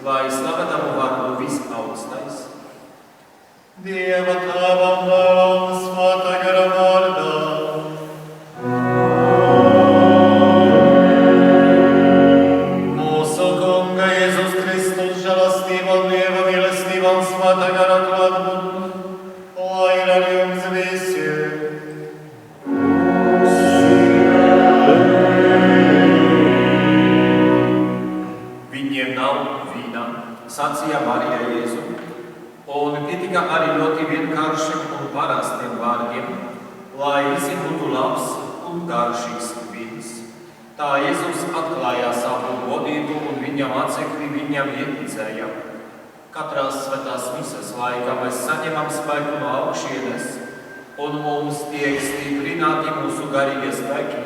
lai slavenam vārdu visaugstais. Dieva Tēvam, Dēlam un Svētā gara vārdā. Mūsu Kunga Jēzus Kristus žēlastība un Dieva mīlestība un Svētā gara klātbūtne, lai ir ar jums visiem. Viņiem nav vīna, sacīja Marija Jēzu, un pietika arī ļoti vienkāršiem un parastiem vārdiem, lai visiem būtu labs un garšīgs vīns. Tā Jēzus atklāja savu godību un viņa mācekļi viņam ieticēja. Katrās svētās mises laikā mēs saņemam spēku no augšienes, un mums tiek stiprināti mūsu garīgie spēki,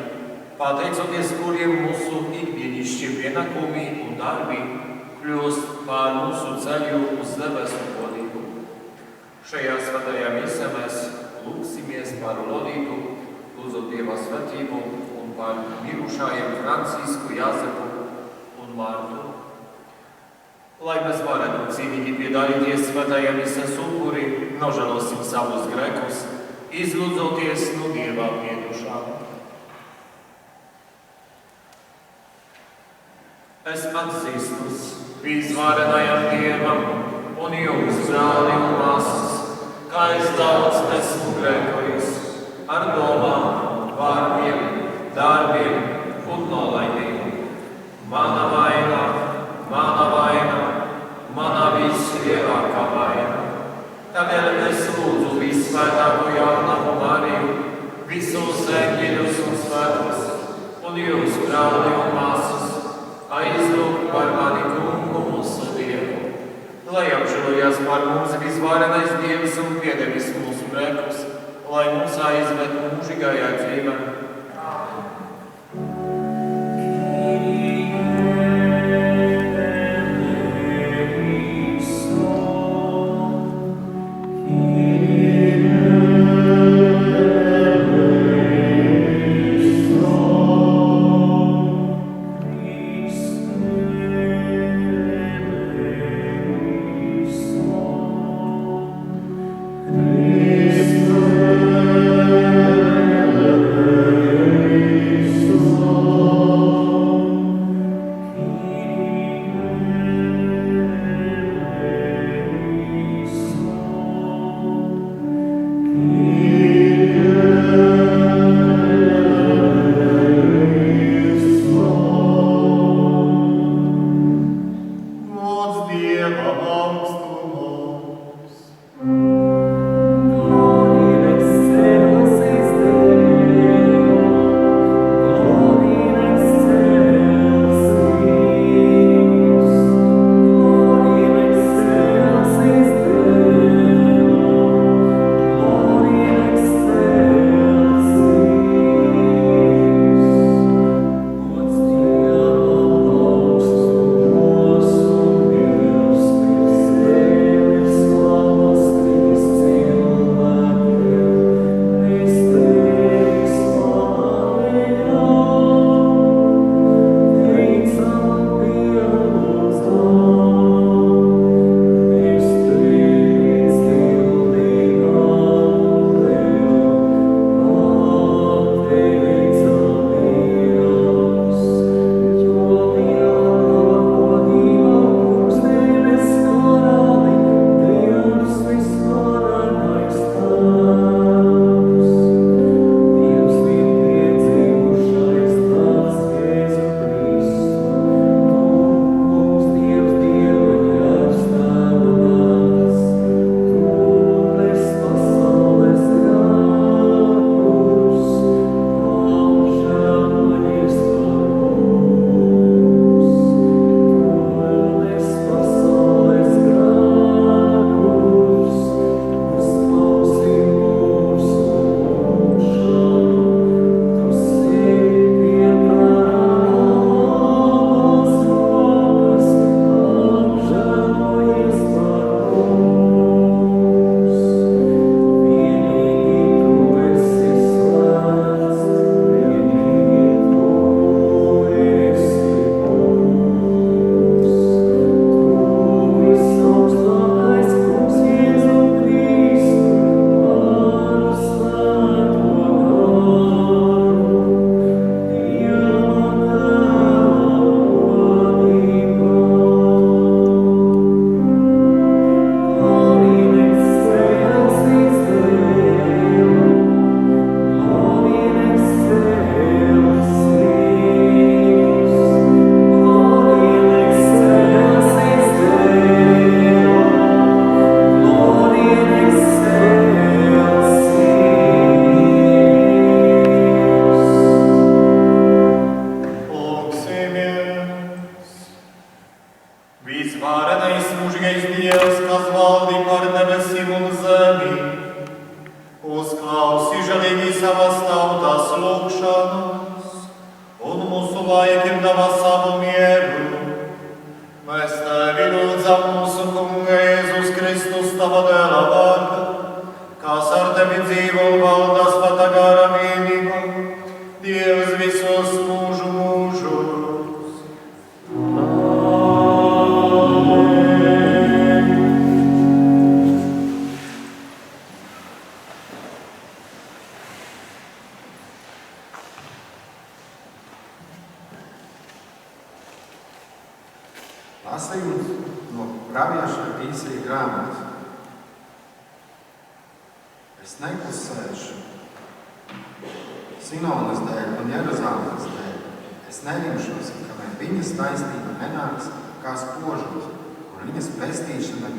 pateicoties kuriem mūsu ikdienišķie pienākumi un darbi kļūst par mūsu ceļu uz debesu godību. Šajā svētajā misē mēs lūksimies par Lodītu, lūdzot Dieva svētību un par mirušajiem Francisku, Jāzepu un Martu. Lai mēs varētu cīnīgi piedalīties svētajā misē upuri, nožēlosim savus grēkus, izlūdzoties no Dieva piedošanu. Es atzīstos visvarenajam Dievam un jums, brāli un māsas, kā es daudz esmu grēkojis ar domām, vārdiem, darbiem un nolaidību. Mana vaina, mana vislielākā vaina. Tādēļ es lūdzu visvētāko jaunamu Mariju, visus eņģeļus un svētos, un jūs, brāli un māsas, aizlūgt par mani Kungu mūsu Dievu, lai apžēlojas par mums visvarenais Dievs un piedevis mūsu grēkus, lai mūs aizved mūžīgajā dzīvē. Varenais mūžīgais Dievs, kas valdi par debesīm un zemi, uzklausi žēlīgi savas tautas lūgšanas, un mūsu laikiem dāvā savu mieru. Mēs tevi lūdzam mūsu Kunga Jēzus Kristus, tava dēla vārdā, kas ar tevi dzīvo un valda svētā gara vienībā, Dievs visos mūžu mūžos. Lasījums no pravieša Īsaija grāmatas. Es neklusēšu Sinonas dēļ un Jeruzalemes dēļ. Es nerimšos, kamēr viņas taisnība nenāks kā spožums, un viņas pestīšana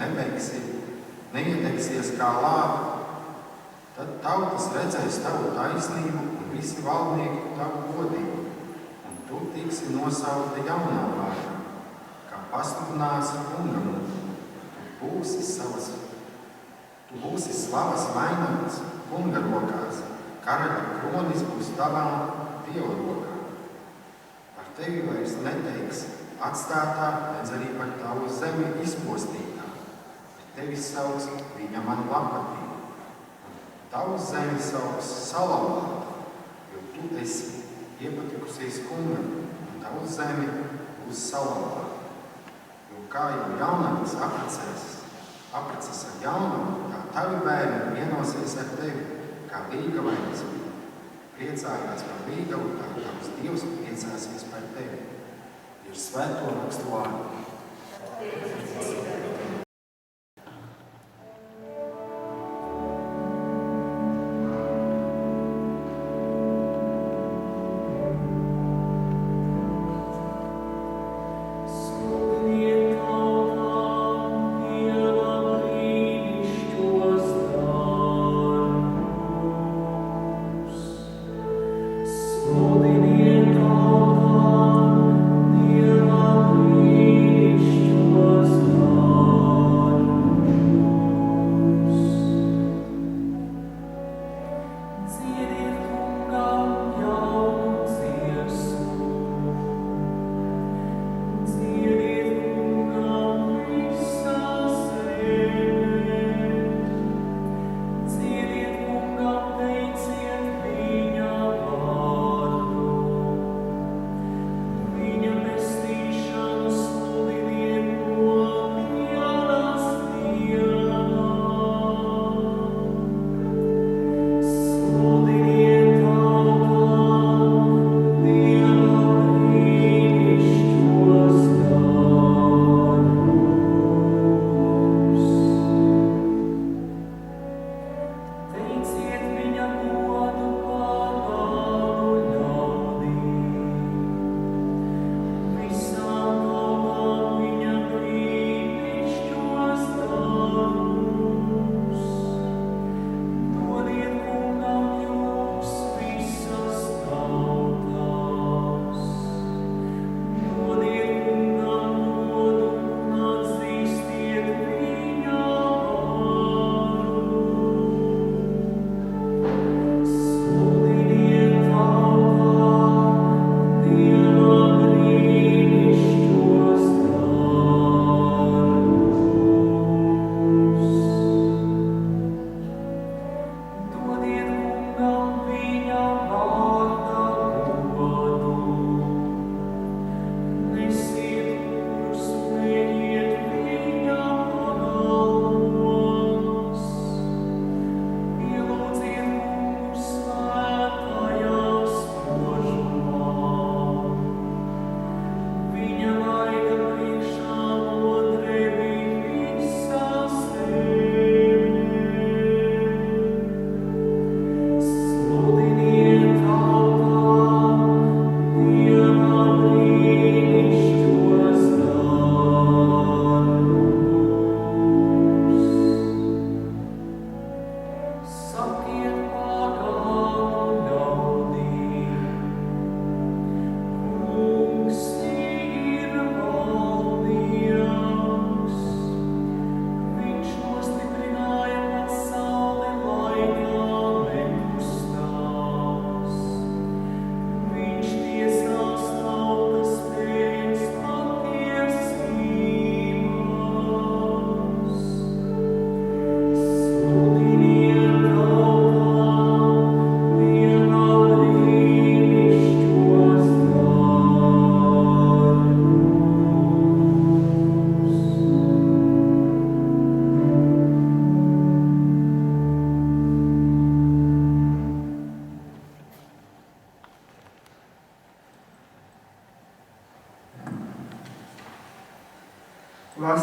neiedegsies kā lāva. Tad tautas redzēs tavu taisnību un visi valdnieki tavu godību, un tu tiksi nosaukta jaunā vārdā, kā pasludināts kungam. Tu būsi slavas vainags kunga rokās, karaļa kronis būs tavā Dieva rokā. Par tevi vairs neteiks atstātā, nedz arī par tavu zemi izpostītā, bet tevi sauks viņa man labpatīk. Tavu zemi sauks salauzāta, jo tu esi iepatikusies kungam, un tavu zemi būs salauzāta. Jo kā jau jaunavas apprecas ar jaunavu, tā tavi bērni vienosies ar tevi, kā līgavainis priecājās par līgavu, tā tavs Dievs priecāsies par tevi. Ir svēto rakstu vārdu. Dieva brīnišķos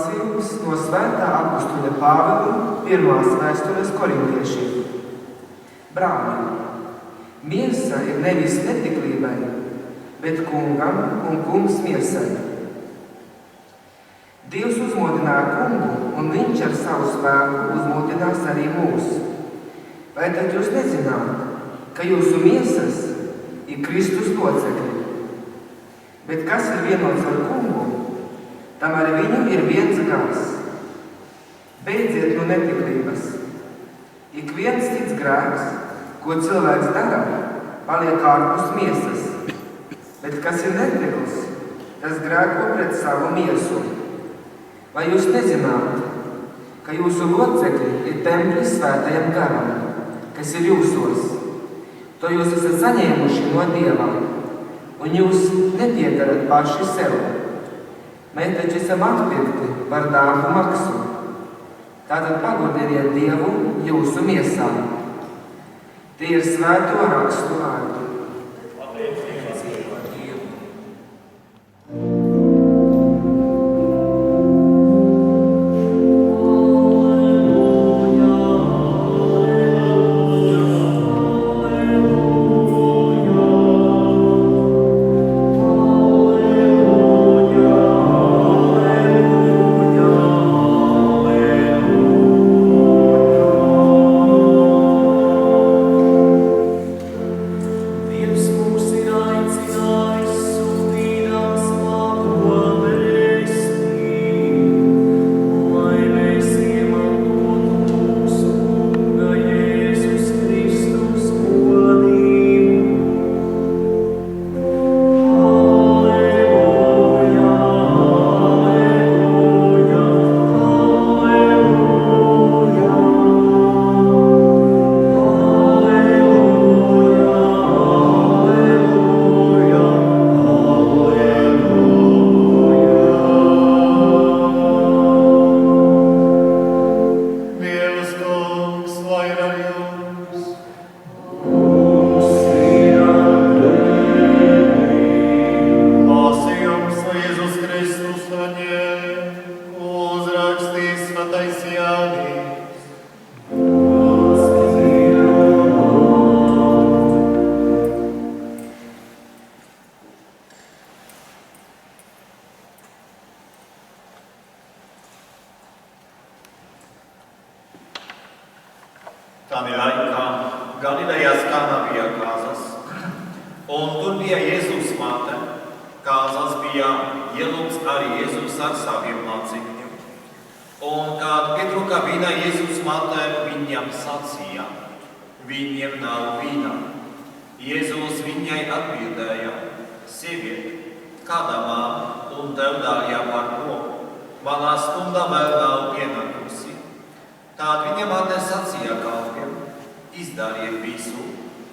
lasījums no Svētā apustuļa Pāvila pirmās vēstules korintiešiem. Brāļi, miesa ir nevis netiklībai, bet kungam un kungs miesai. Dievs uzmodināja kungu, un viņš ar savu spēku uzmodinās arī mūs. Vai tad jūs nezināt, ka jūsu miesas ir Kristus locekļi? Bet kas ir vienots ar kungu, tam ar viņu ir viens gars. Beidziet no netiklības. Ik viens cits grēks, ko cilvēks dara, paliek ārpus miesas. Bet kas ir netikls, tas grēko pret savu miesu. Vai jūs nezināt, ka jūsu locekļi ir templis svētajam garam, kas ir jūsos? To jūs esat saņēmuši no Dieva, un jūs nepiedarat paši sev. Mēs taču esam atpirkti par dārgu maksu. Tātad pagodiniet Dievu jūsu miesā. Tie ir svēto rakstu vārdi. Tādā laikā Galilejās Kānā bija kāzas, un tur bija Jēzus māte. Kāzas bija ielūgts arī Jēzus ar saviem mācekļiem. Un, kad pietruka vīna Jēzus māte, viņam sacīja: viņiem nav vīna. Jēzus viņai atbildēja: sieviete, kāda māte, un tev dārļa par ko? Manā stunda vēl nav pienākusi. Tad viņa māte sacīja kalpiem: izdariet visu,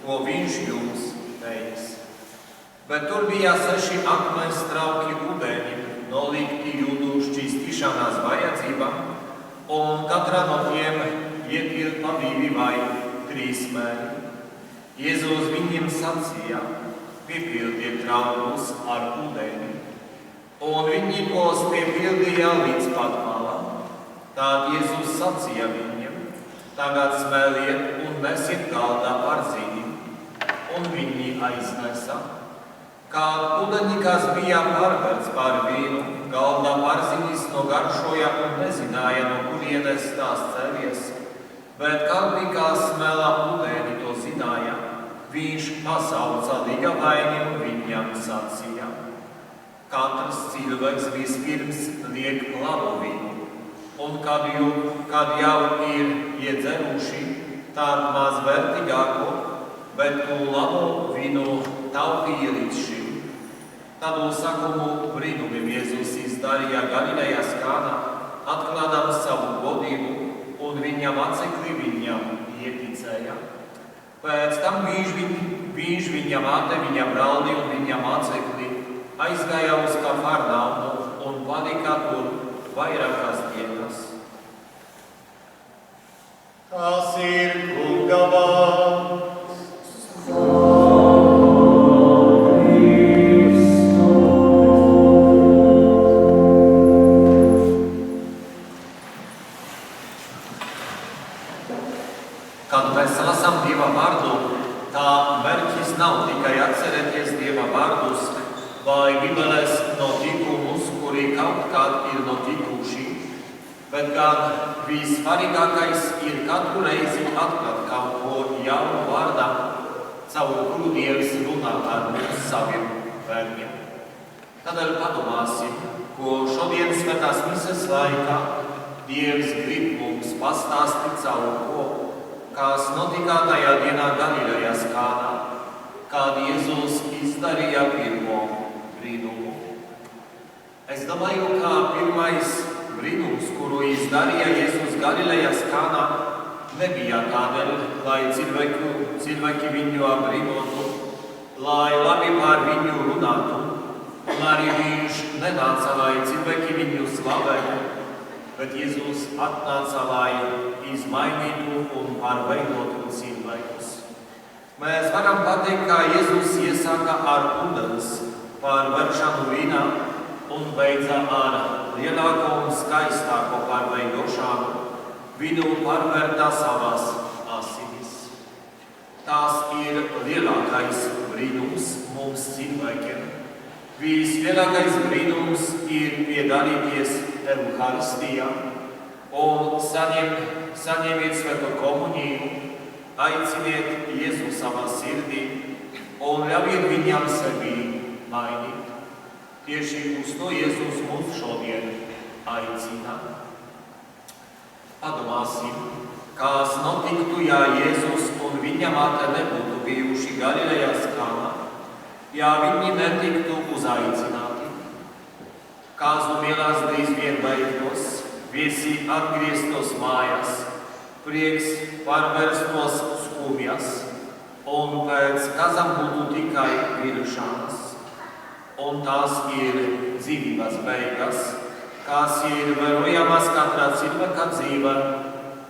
ko viņš jums teiks. Bet tur bija 6 akmens trauki ūdeņi, nolikti jūdu šķīstīšanās vajadzībām, un katrā no tiem ietilpa 2 vai 3 mēri. Jēzus viņiem sacīja: piepildiet traukus ar ūdeni, un viņi tos piepildīja līdz pat malam. Tad Jēzus sacīja viņiem: tagad smēliet un nesiet galdā ar zīni, un viņi aiznesa. Kad ūdeņnieks bija pārvērts par vīnu, galdā pārzinis nogaršoja un nezināja, no kurienes tās cēlies, bet kalpīgās smēlā ūdeni to zināja. Viņš pasauca ligavaini un viņam sacīja: katrs cilvēks vispirms liek labu vīnu, un kad jau ir iedzeruši, tad maz vērtīgāko, bet tu labo vīnu taupīja līdz šim. Tādu sakumu brīnumiem Jēzus izdarīja Galilejās Kānā, atklādams savu godību, un viņa mācekļi viņam ieticēja. Pēc tam viņš, viņa māte, viņa brāli un viņa mācekļi aizgāja uz Kafarnaumu un palika tur vairākas dienas. Tas ir Kunga vārds. Bet gan vissvarīgākais ir katru reizi atklāt kaut ko jaunu vārdā, caur kuru Dievs runā ar mums saviem bērniem. Tādēļ padomāsim, ko šodien svētās mises laikā Dievs grib mums pastāstīt caur ko, kas notika tajā dienā Galilejas Kānā, kad Jēzus izdarīja pirmo brīnumu. Es domāju, ka pirmais brīnums, kuru izdarīja Jēzus Galilejas Kānā, nebija tādēļ, lai cilvēki viņu apbrīnotu, lai labi par viņu runātu, un arī viņš nenāca, lai cilvēki viņu slavētu, bet Jēzus atnāca, lai izmainītu un pārveidotu cilvēkus. Mēs varam pateikt, ka Jēzus iesāka ar ūdens pārvēršanu vīnā un beidza ar lielāko un skaistāko pārveidošanu, vīnu pārvērtā savās asinis. Tas ir lielākais brīnums mums cilvēkiem. Vislielākais brīnums ir piedalīties Euharistijā un saņemiet svēto komuniju, aiciniet Jēzu savā sirdī un ļaujiet viņam sevi mainīt. Tieši uz to Jēzus mūs šodien aicina. Padomāsim, kas notiktu, ja Jēzus un viņa māte nebūtu bijuši Galilejas Kānā, ja viņi netiktu uzaicināti. Kāzu mielās drīz vien beigtos, viesi atgrieztos mājās, prieks pārvērstos skumjas, un pēc kazam būtu tikai vilšanas. Un tās ir dzīvības beigas, kas ir vērojamas katrā cilvēka dzīvē,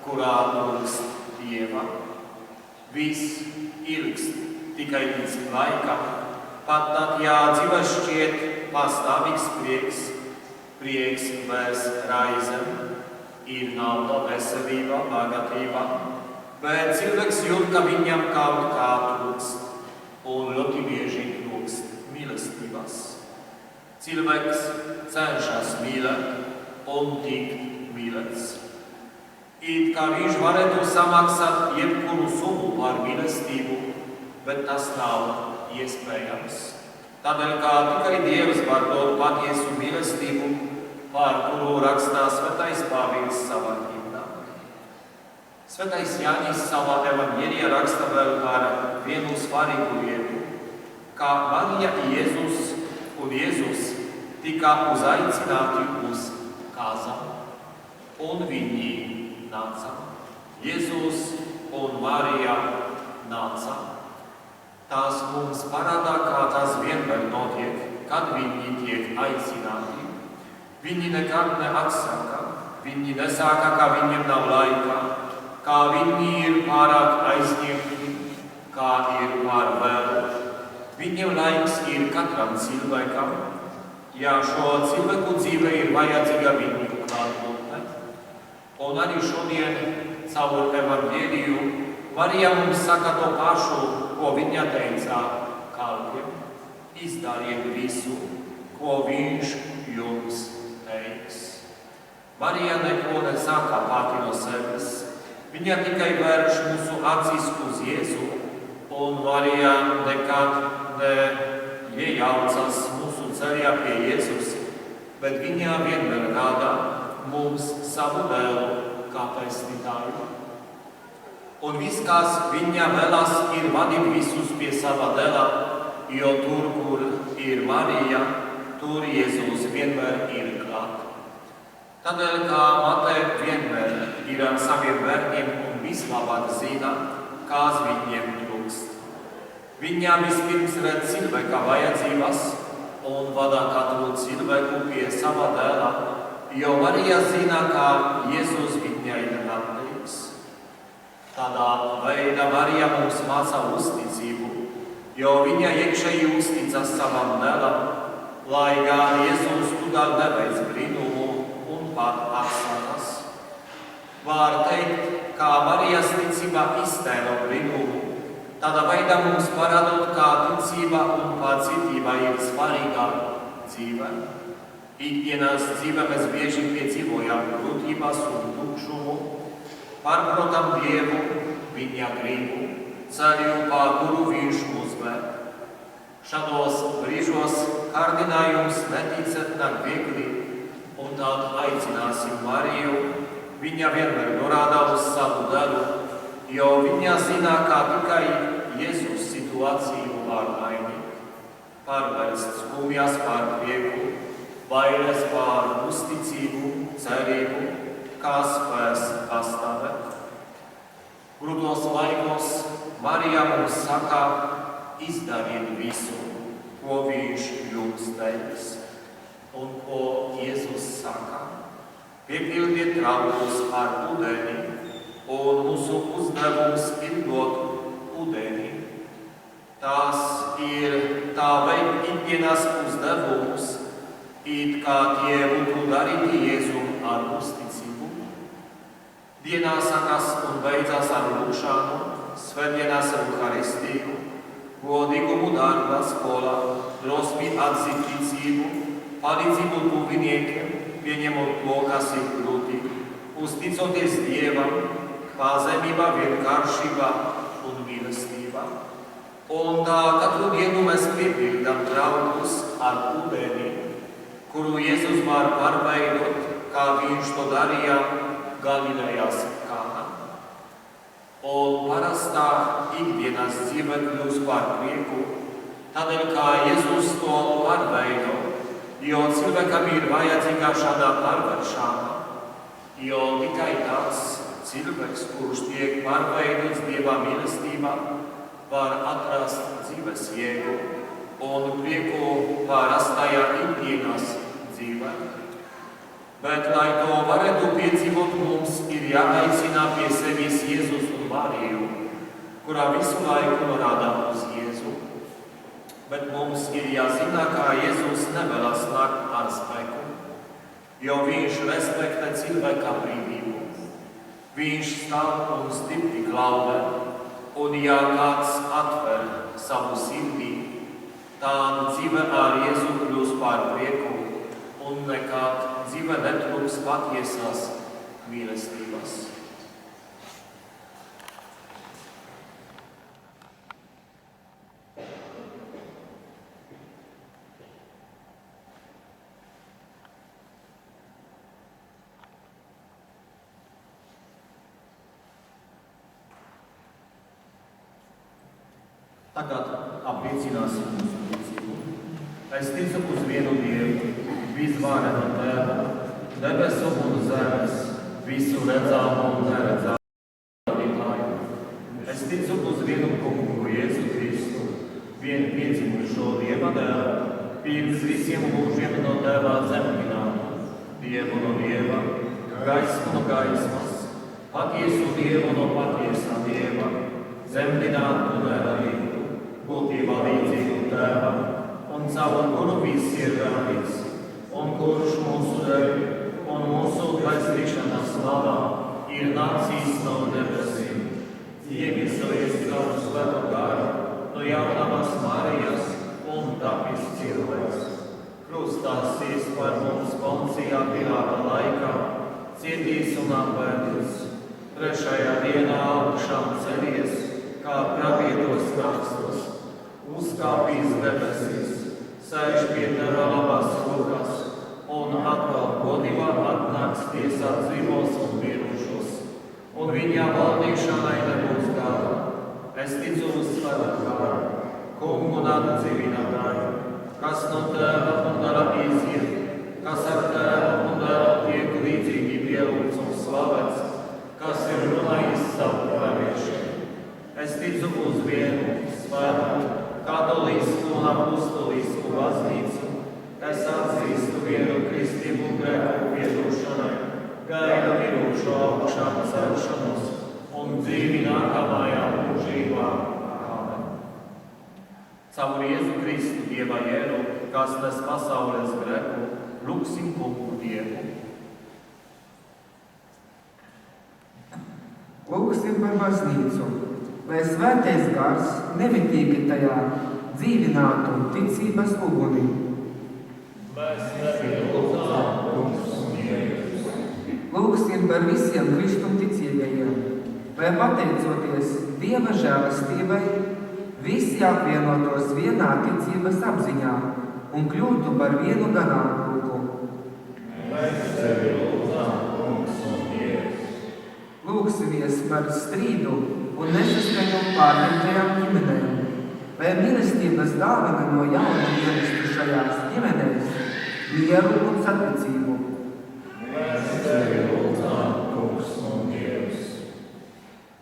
kurā trūkst Dieva. Viss ilgst tikai līdz laikam, pat tad, ja dzīve šķiet pastāvīgs prieks bez raizēm, ir nauda, veselība, bagātība, bet cilvēks jūt, ka viņam kaut kā trūkst, un ļoti bieži trūkst mīlestības. Cilvēks cenšas mīlēt un tikt mīlēts. It kā viņš varētu samaksāt jebkuru summu par mīlestību, bet tas nav iespējams. Tādēļ, kā tikai Dievs var dot patiesu mīlestību, par kuru rakstā Svētais Pāvils savā himnā. Svētais Jānis savā evaņģēlijā raksta vēl par vienu svarīgu lietu, kā Marija Jēzus un Jēzus tika uzaicināti uz kāzām, un viņi nāca. Jēzus un Marija nāca. Tas mums parādā, kā tas vienmēr notiek, kad viņi tiek aicināti. Viņi nekad neatsaka, viņi nesaka, ka viņiem nav laika, kā viņi ir pārāk aizņemti, kā ir pār vēlu. Viņiem laiks ir katram cilvēkam, ja šo cilvēku dzīve ir vajadzīga viņu klātbūtne. Un arī šodien caur evaņģēliju Marija mums saka to pašu, ko viņa teica kalpiem. Izdariet visu, ko viņš jums teiks. Marija neko nesaka pati no sevis. Viņa tikai vērš mūsu acis uz Jēzu, un Marija nekad neiejaucas mūsu ceļā pie Jēzus, bet viņa vienmēr rāda mums savu dēlu kā pestītāju. Un viss, kas viņa vēlas, ir vadīt visus pie sava dēla, jo tur, kur ir Marija, tur Jēzus vienmēr ir klāt. Tādēļ, kā māte vienmēr ir ar saviem bērniem un vislabāk zina, kas viņiem trūkst. Viņa vispirms redz cilvēka vajadzības un vada katru cilvēku pie sava dēla, jo Marija zina, ka Jēzus viņai ir atdevs. Tādā veidā Marija mums māca uzticību, jo viņa iekšēji uzticas savam dēlam, lai gan Jēzus tūdaļ neveic brīnumu un pat atsakas. Var teikt, ka Marijas ticība iztēlo brīnumu, tādā veidā mums parādot, kā ticība un pacietība ir svarīga dzīvē. Ikdienas dzīvē mēs bieži piedzīvojam grūtības un tukšumu, pārprotam Dievu, viņa gribu, ceļu, pa kuru viņš mūs ved. Šādos brīžos kārdinājums neticēt nāk viegli, un tad aicināsim Mariju. Viņa vienmēr norāda uz savu daru, jo viņa zina, kā tikai Jēzus situāciju var mainīt, pārvērst skumjas par prieku, bailes par uzticību, cerību, kas spēs pastāvēt. Grūtos laikos Marija mums saka, izdariet visu, ko viņš jums teiks, un ko Jēzus saka. Piepildiet traukus ar ūdeni, un mūsu uzdevums ir dot ūdeni. Tas ir tā veikt ikdienas uzdevumus, it kā tie būtu darīti Jēzum ar uzticību. Dienā sākas un beidzas ar lūgšanu, svētdienas ar Euharistiju, godīgumu darba skolā, drosmi atzīt ticību, palīdzību tuviniekiem, pieņemot to, kas ir grūti, uzticoties Dievam, pazemībā, vienkāršībā un mīlestībā. Un tā katru dienu mēs piepildām traukus ar ūdeni, kuru Jēzus var pārveidot, kā viņš to darīja Galilejas Kānā. Un parastā ikdienas dzīve kļūst par prieku, tādēļ kā Jēzus to pārveido, jo cilvēkam ir vajadzīga šāda pārvēršana, jo tikai tāds cilvēks, kurš tiek pārveidots Dieva mīlestībā, var atrast dzīves jēgu un prieku parastajā ikdienas dzīvē. Bet, lai to varētu piedzīvot, mums ir jāaicina pie sevis Jēzus un Mariju, kurā visu laiku norāda uz Jēzu. Bet mums ir jāzina, ka Jēzus nevēlas nākt ar spēku, jo viņš respektē cilvēka brīvību. Viņš stāv un stipri klauvē, un ja kāds atver savu sirdī, tad dzīve ar Jēzu kļūs par prieku, un nekad dzīve netrūks patiesās mīlestības. Tagad apliecināsim mūsu ticību. Es ticu uz vienu Dievu, visvarenu Tēvu, debesu un zemes, visu redzāmo un neredzāmo radītāju. Es ticu uz vienu kungu, Jēzu Kristu, vienu piedzimušo Dieva dēlu, pirms visiem mūžiem no Tēvā dzemdinātu, Dievu no Dieva, gaismu no gaismas, patiesu Dievu no patiesā Dieva, dzemdinātu un neradītu, būtībā līdzīgu Tēvam, un caur kuru viss ir radīts, un kurš mūsu dēļ un mūsu pestīšanas slavā ir nācis no debesīm, iemiesojies caur Svēto garu, no jaunavas Marijas un tapis cilvēks. Krustā sīst par mums Poncijā Pilāta laikā, cietīs un apbēdīs, trešajā dienā augšām celies, kā pravietos rakstos, uzkāpīs debesīs, sēž pie Tēva labās rokas un atkal godībā atnāks tiesāt dzīvos un mirušos, un viņa valdīšanai nebūs gala. Es ticu uz Svēto garu, kungu un atdzīvinātāju, kas no Tēva un dara iziet, kas ar Tēvu un dara tiek līdzīgi pielūgts un slavēts, kas ir runājis savu praviešiem. Es ticu uz vienu svētu, katolisku un apostolisku baznīcu, es atzīstu vienu kristību grēku piedošanai, gaidu mirušo augšām celšanos un dzīvi nākamajā mūžībā. Āmen. Caur Jēzu Kristu Dieva jēru, kas nes pasaules grēku, lūgsim kungu Dievu. Lūgsim par baznīcu, lai svētais gars nemitīgi tajā dzīvinātu ticības uguni. Lūgsim par visiem kristumticīgajiem, lai pateicoties Dieva žēlastībai, visi apvienotos vienā ticības apziņā un kļūtu par vienu ganāmpulku. Lūgsimies par strīdu un nesaskaņu pārņemtajām ģimenēm, lai mīlestības dāvana no jauna ienestu šajās ģimenēs mieru un saticību.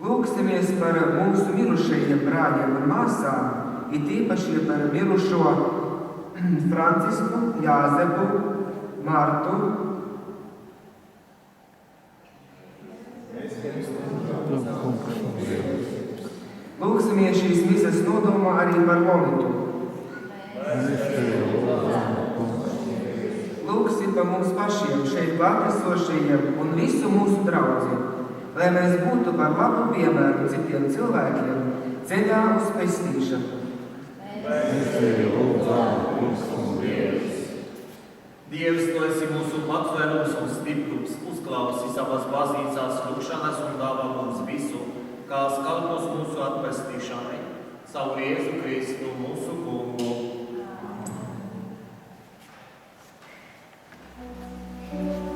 Lūgsimies par mūsu mirušajiem brāļiem un māsām, it īpaši par mirušo Francisku, Jāzepu, Martu. Lūgsimies šīs misas nodomā arī par Lolitu. Lūgsim par mums pašiem, šeit klātesošajiem un visu mūsu draudzi, lai mēs būtu par labu piemēru citiem cilvēkiem ceļā uz pestīšanu. Dievs, tu esi mūsu patvērums un stiprums, uzklausi savas baznīcās lūgšanas un dāvā mums visu, kā kalpos mūsu atpestīšanai, savu Jēzu Kristu mūsu kungu. Yeah.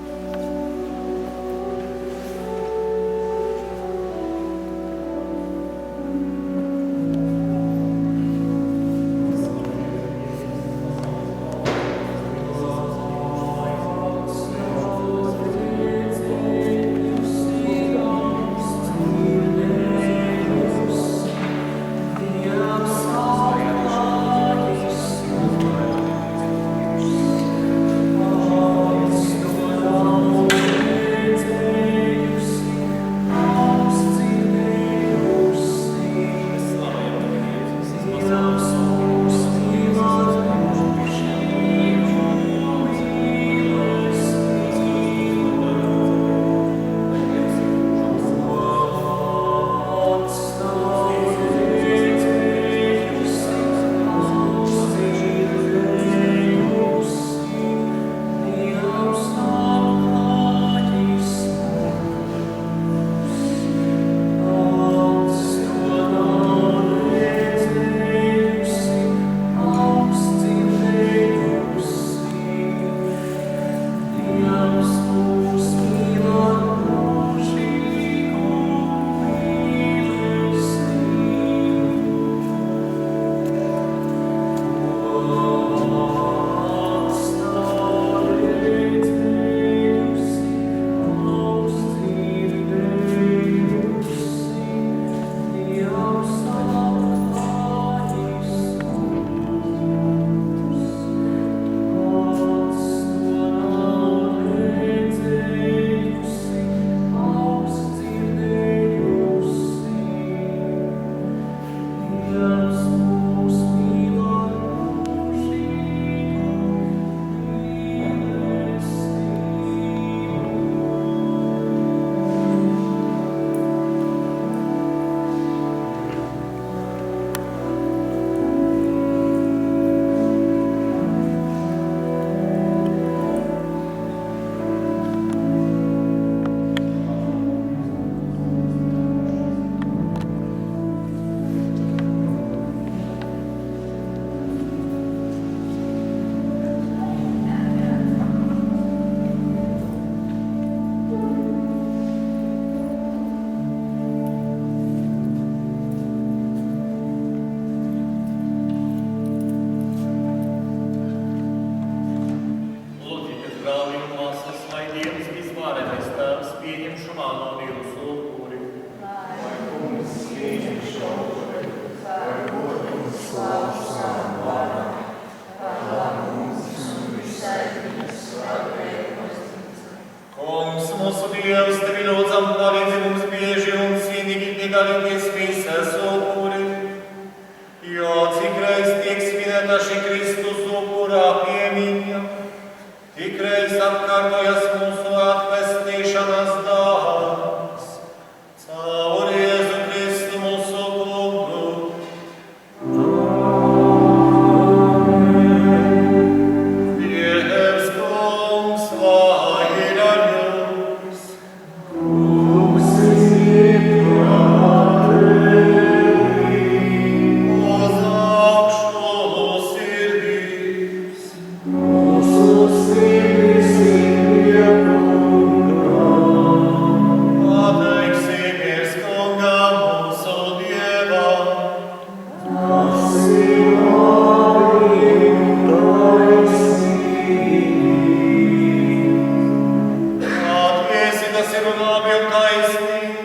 kas ir un labi un taisnīgi,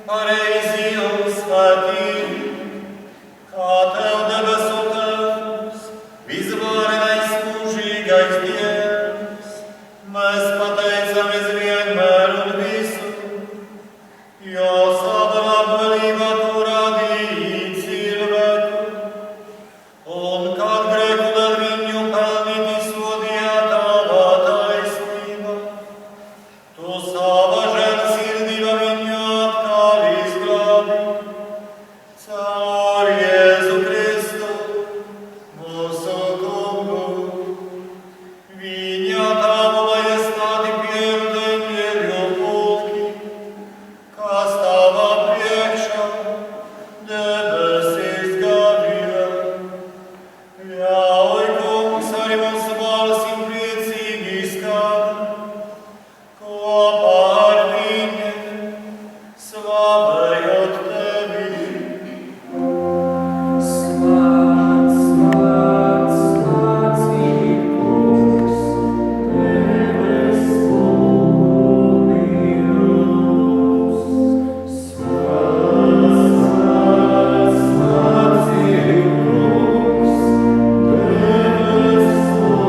pareizi un svētīgi, kā Tev debesu Tēvs, visvarenais mūžīgais Dievs, mēs pateicamies vienmēr un visur, jo savā labvēlībā Tu radīji cilvēku, un kad grēku dēļ viņu pelnīti sodīja Tava taisnība, Tu savā žēlsirdībā viņu atkal izglābi, caur Jēzu Kristu, mūsu Kungu. Viņa Tavu majestāti pieved eņģeļu pulki, kas Tavā priekšā debesīs gāja. Ļauj, Kungs, arī mūsu balsim priecīgi izskan, kopā ar viņiem, slavējot Tevi. Slāds, slāds, slāds ir kungs, debes mūžos. Slāds, slāds, slāds ir kungs, debes mūžos.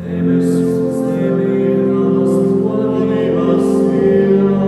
Debes un zeme ir tavas godības pilna.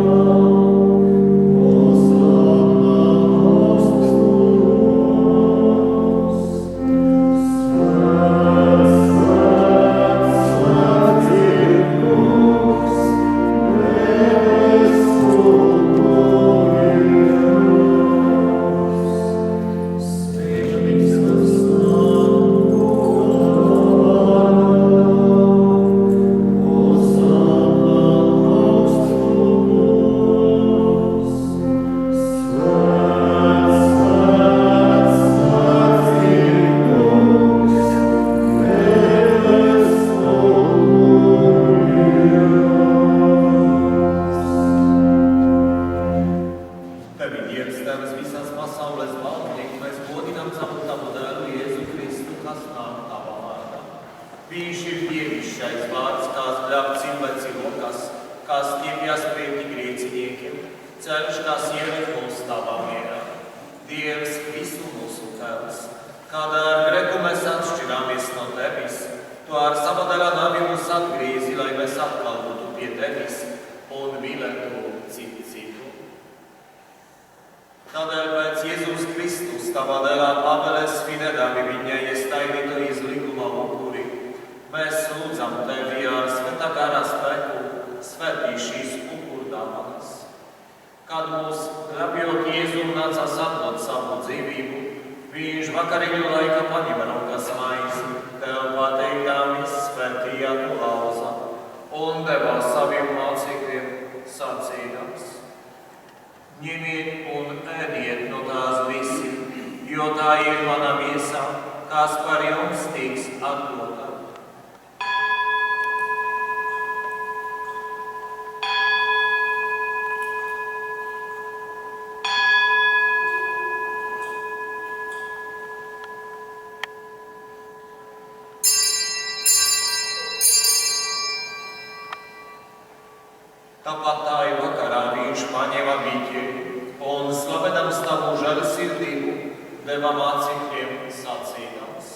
Tevi, Dievs, Tevs visās pasaules valdnieki, mēs godinām savu Tavu dēlu Jēzu Kristu, kas nāk Tavā vārdā. Viņš ir dievišķais vārds, kas bļāv cilvēci rokas, kas stiepjas pretī grēciniekiem, ceļš, kas ieved mūs Tavā mierā. Dievs, visu mūsu Tēvs, kad ar grēku mēs atšķirāmies no Tevis, Tu ar sava dēla nāvi mūs atgriezi, lai mēs atkal būtu pie Tevis un mīlētu citu citu. Tādēļ pēc Jēzus Kristus Tavā dēlā pavēles svinēdami viņa iestaigīto izlikuma upuri, mēs lūdzam Tevi ar svētā gara spēku svētī šīs upurdāvanas. Kad mūs glābjot Jēzum nācās atdot savu dzīvību, viņš vakariņu laika paņēma rokas maizi, Tev pateikdami svētīja to lauza un deva saviem mācekļiem sacīdams: Ņemiet un ēdiet no tās visi, jo tā ir mana miesa, kas par jums tiks atdota. Tāpat tā ir vakarā viņš paņēma biķeri un slavedams Tavu žēlsirdību deva mācekļiem sacīdams: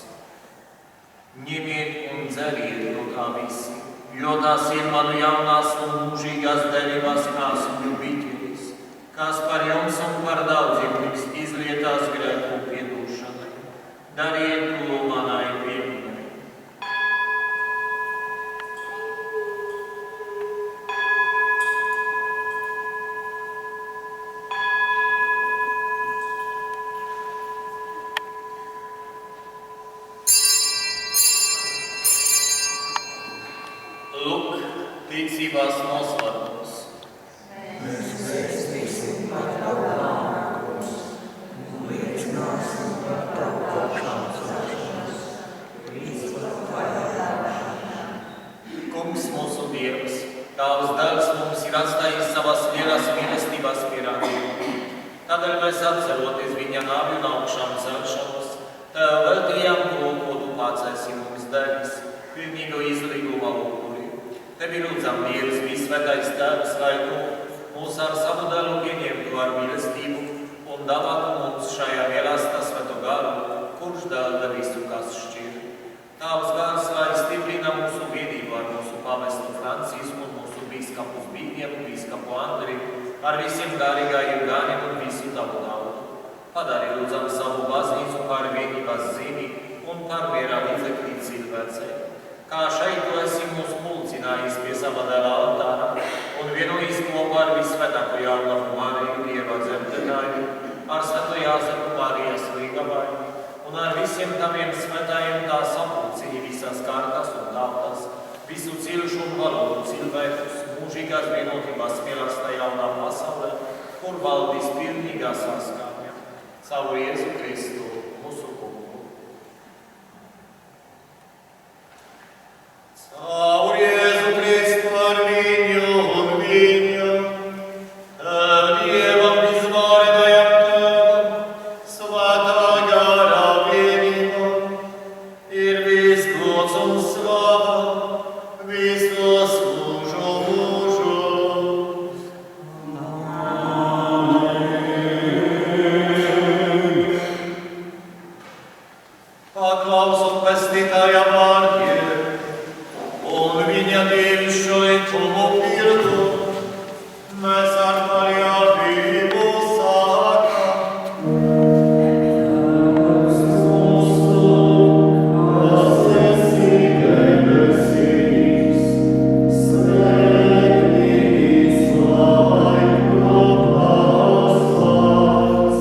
Ņemiet un dzeriet no tā visi, jo tās ir manu jaunās un mūžīgās derībās asņu biķeris, kas par jums un par daudziem tiks izlietās grēku piedošanai. Dariet to manai pieminai. Lūk, ticībās noslēpums. Mēs sveicināsim par Tavu nākumus un liecināsim par Tavu augšām celšanos, līdz pat vajadzēšanai. Kungs mūsu Dievs, Tavs dēls mums ir atstājis savas lielas mīlestības pierādījumu. Tādēļ mēs atceroties viņa nāvi un augšām celšanos, Tev veltījām to, ko Tu pats esi mums devis, pilnīgo izlīguma upuri. Tevi lūdzam, Dievs, visvētais Tēvs, lai tu mūs ar savu dēlu pieņemtu ar mīlestību un dāvātu mums šajā mīlestā Svēto garu, kurš dala visu, kas šķir. Tavs gars, lai stiprina mūsu vienību ar mūsu pavestu Francisku un mūsu bīskapu Zbignievu, bīskapu Andri, ar visiem garīgajiem ganiem un visu tavu tautu. Padari lūdzam savu baznīcu par vienības zīmi un par miera līdzekļi cilvēcei. Kā šeit tu esi mūs pulcinājis pie sava dēla altāra un vienojis kopā ar visvētāko Jānu Mariju, Dieva dzemdētāju, ar Svēto Jāzepu Marijas līgavainu un ar visiem taviem svētājiem tā sapulcini visas kārtas un tautas, visu cilšu un valodu cilvēkus, mūžīgās vienotības mīlestā jaunā pasaulē, kur valdīs pilnīgā saskaņa. Savu Jēzu Kristu, mūsu kungu. Caur Jēzu Kristu ar viņu un viņu, Dievam visvarenajam Tēvam, svētā garā vienībā, ir viss gods un slava visos mūžu mūžos. Paklausot pestītāja vārdiem un viņa dievišķo likumu pildu, mēs ar paļāvību sākam. Mūsu, kas esi debesīs, svētīts lai top tavs vārds,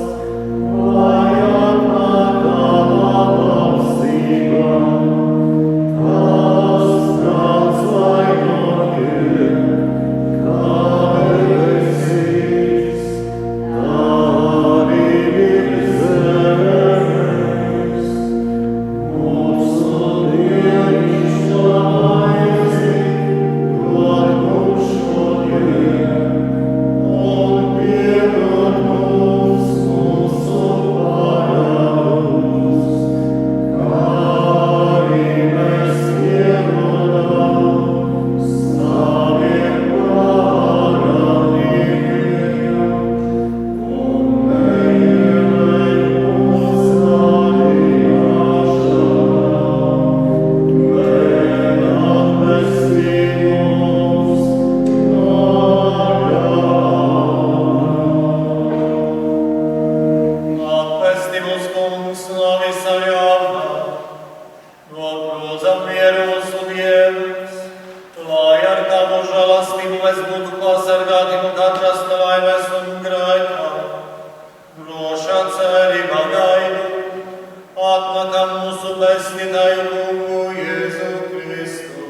lai atnāk tava valstība, tavs prāts lai notiek, kā debesīs, tā arī virs zemes. Mūsu dievišķo maizi dod mums šodien, un piedod mums mūsu parādus, kā arī mēs piedodam saviem parādniekiem, un neieved mūsu gādīšanā, bet atpestī mūs no ļauna. Atpestī mūs, Kungs, no visa ļauna, dod lūdzam mieru mūsu Dievs, lai ar tavu žēlastību mēs būtu pasargāti no katras nelaimes un grēkā. Drošā cerībā gaidu, atnākam mūsu pestītāju Kungu Jēzu Kristu.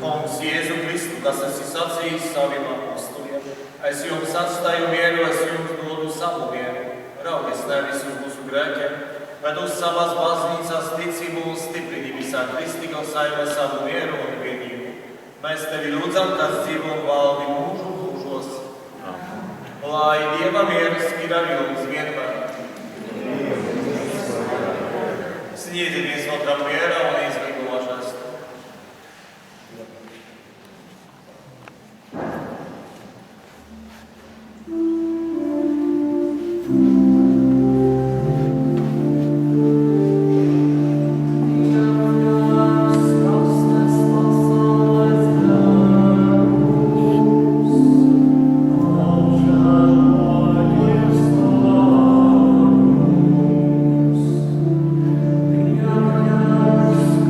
Kungs Jēzu Kristu, kas esi sacījis saviem apostoliem, es jums atstāju mieru, es jums dodu savu mieru. Raugies nevis uz mūsu grēkiem, bet uz savas baznīcas ticību un stiprini visā kristīgo saimē savu mieru un vienību. Mēs tevi lūdzam, kas dzīvo un valdi mūžu mūžos. Lai Dieva mieres ir ar jums vienmēr. Sniedzimies otram mierā un izlīguma žestu. Yes.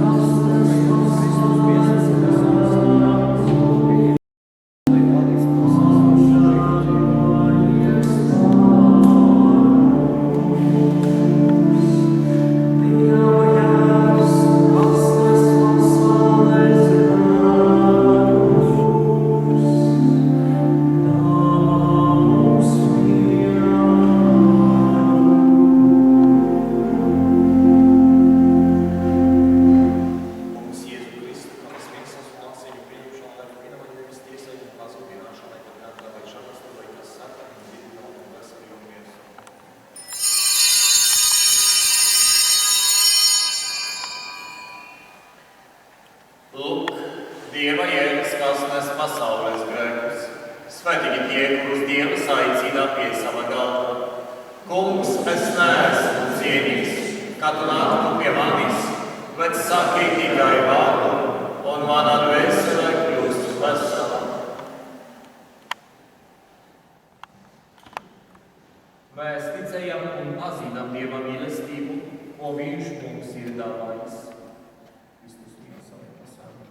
Lūk, Dieva jēgas, kas nes pasaules grēkus. Svētīgi tie, kurus Dievs aicina pie sava galva. Kungs, es neesmu cienīgs, ka tu nāktu pie manis, bet saki tikai vārdu, un mana dvēsele kļūst vesela. Mēs ticējam un pazīstam Dieva mīlestību, ko Viņš mums ir dāvājis. Kristus mīl savu pasauli.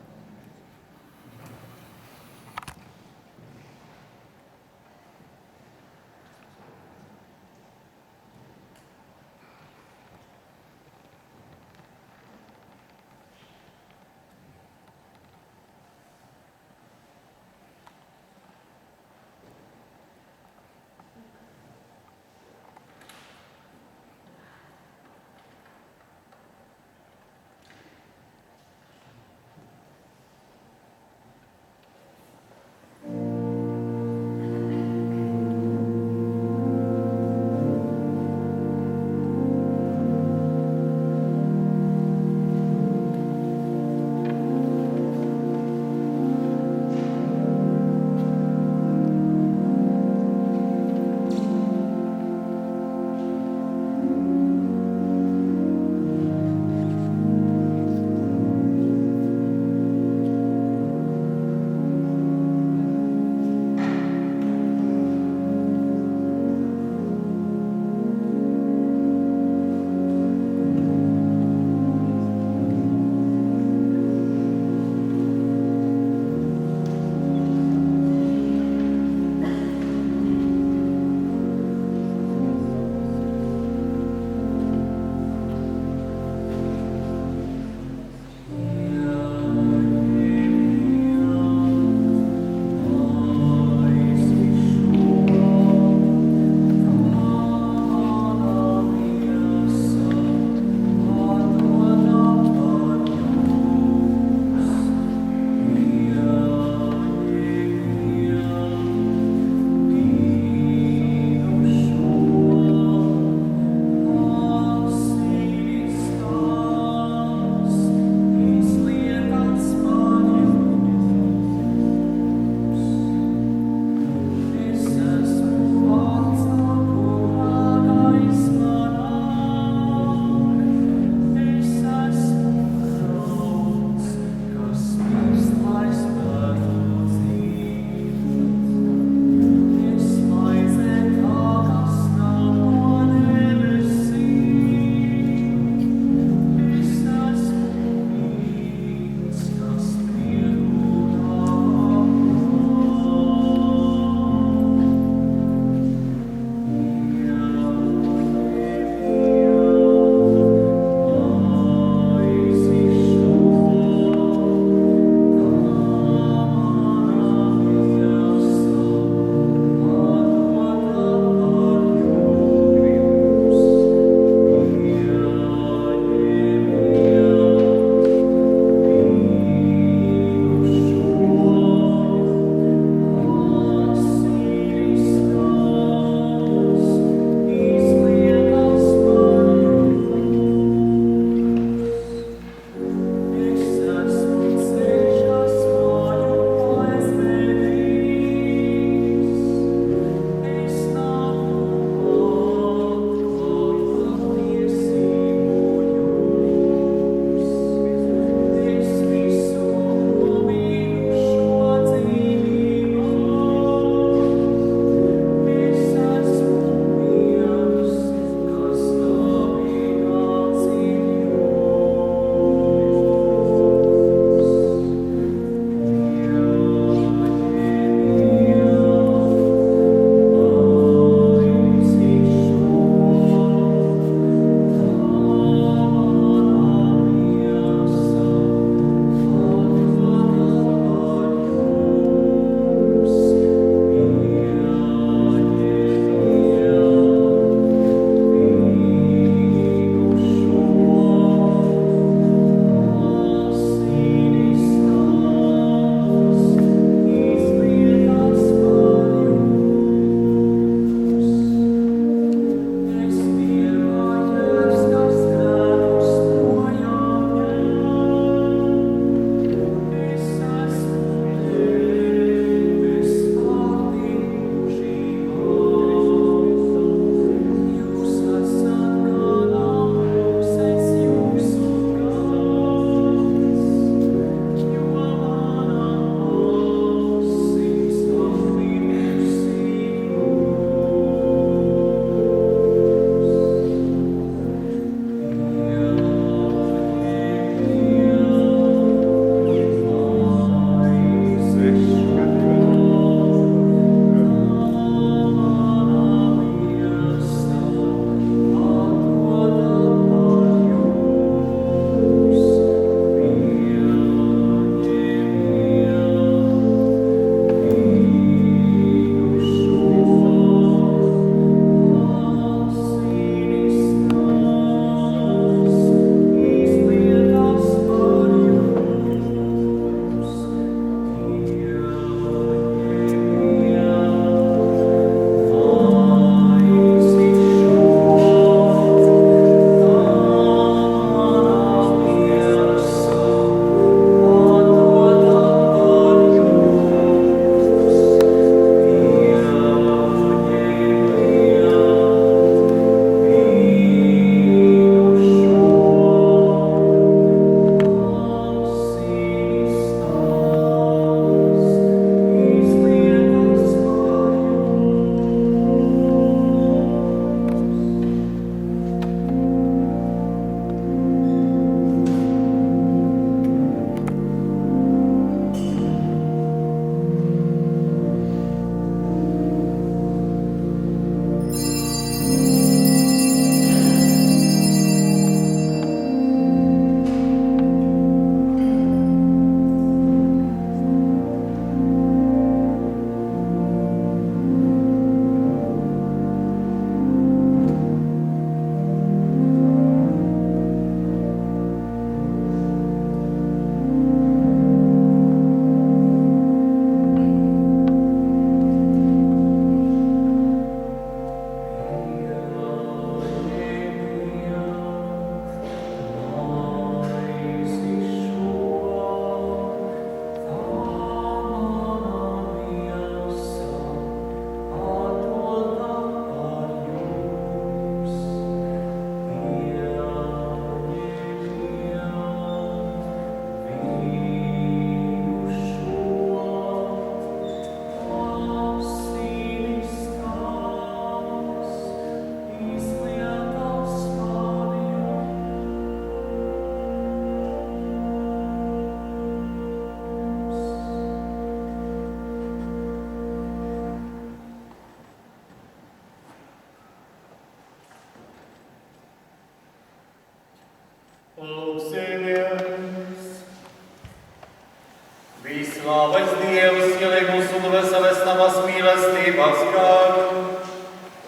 Vislavais Dievs, ielej mūsu un veseles tavas mīlestības garu,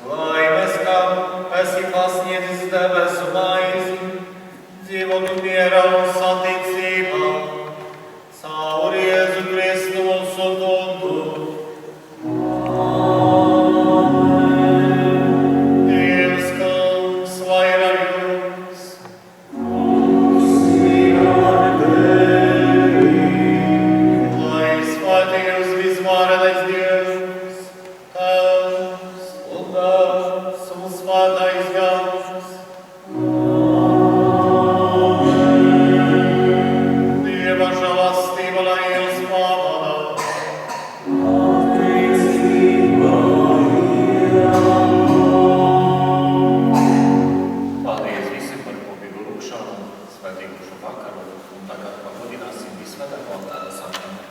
lai mēs, kā esi pasniedzis debesu maizi, dzīvotu mierā un saticībā, caur Jēzu Kristu mūsu kungu. Dievs, kungs, lai ir ar jums. Lai svētī jūs visvarenais Dievs, Tēvs un Dēls un Svētais Gars. Dieva žēlastība, lai jūs pavada. Paldies visiem par kopīgu lūgšanu, svētīgu šo vakaru, un tagad pavadināsim visvētāko Tēva sakramentu.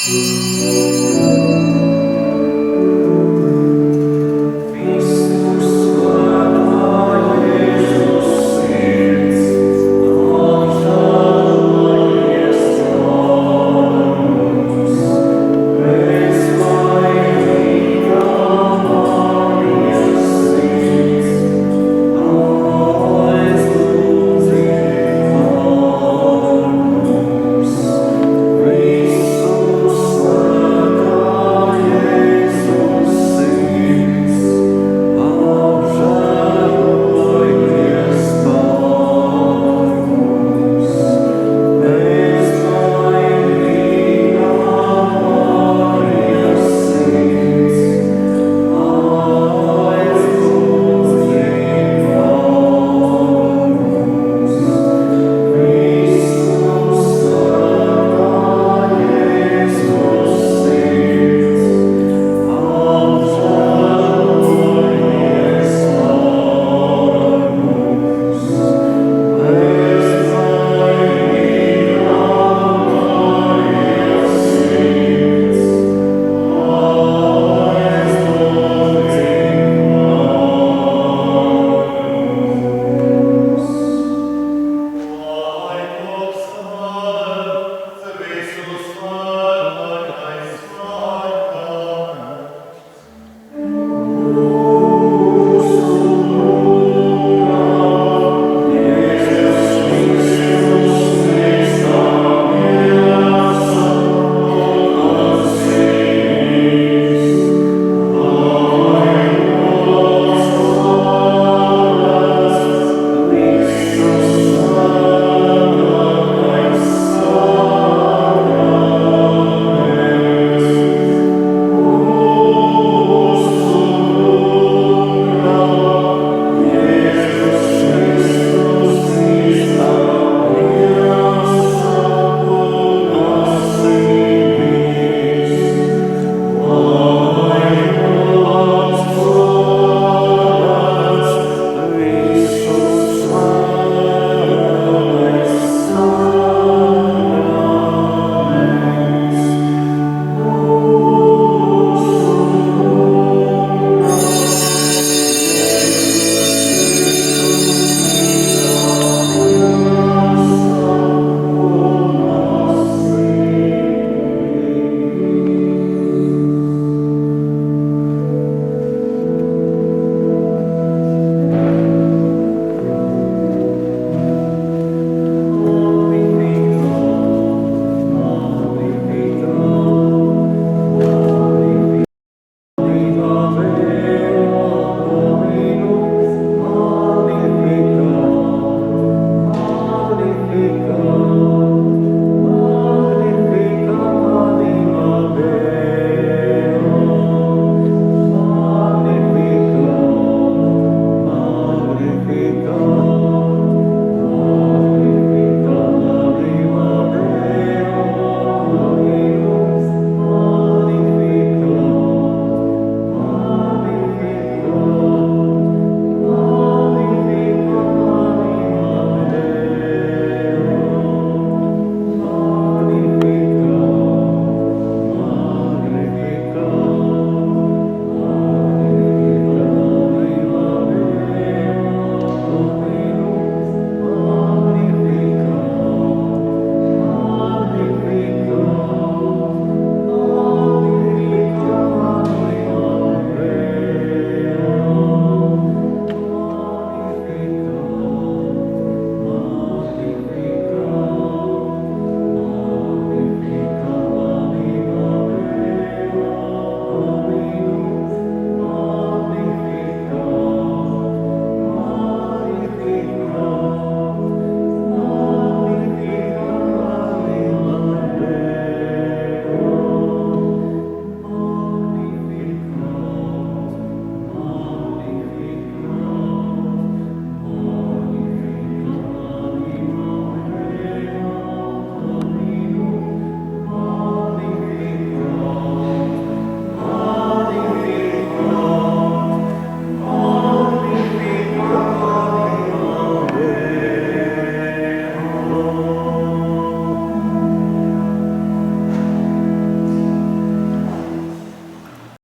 Thank you.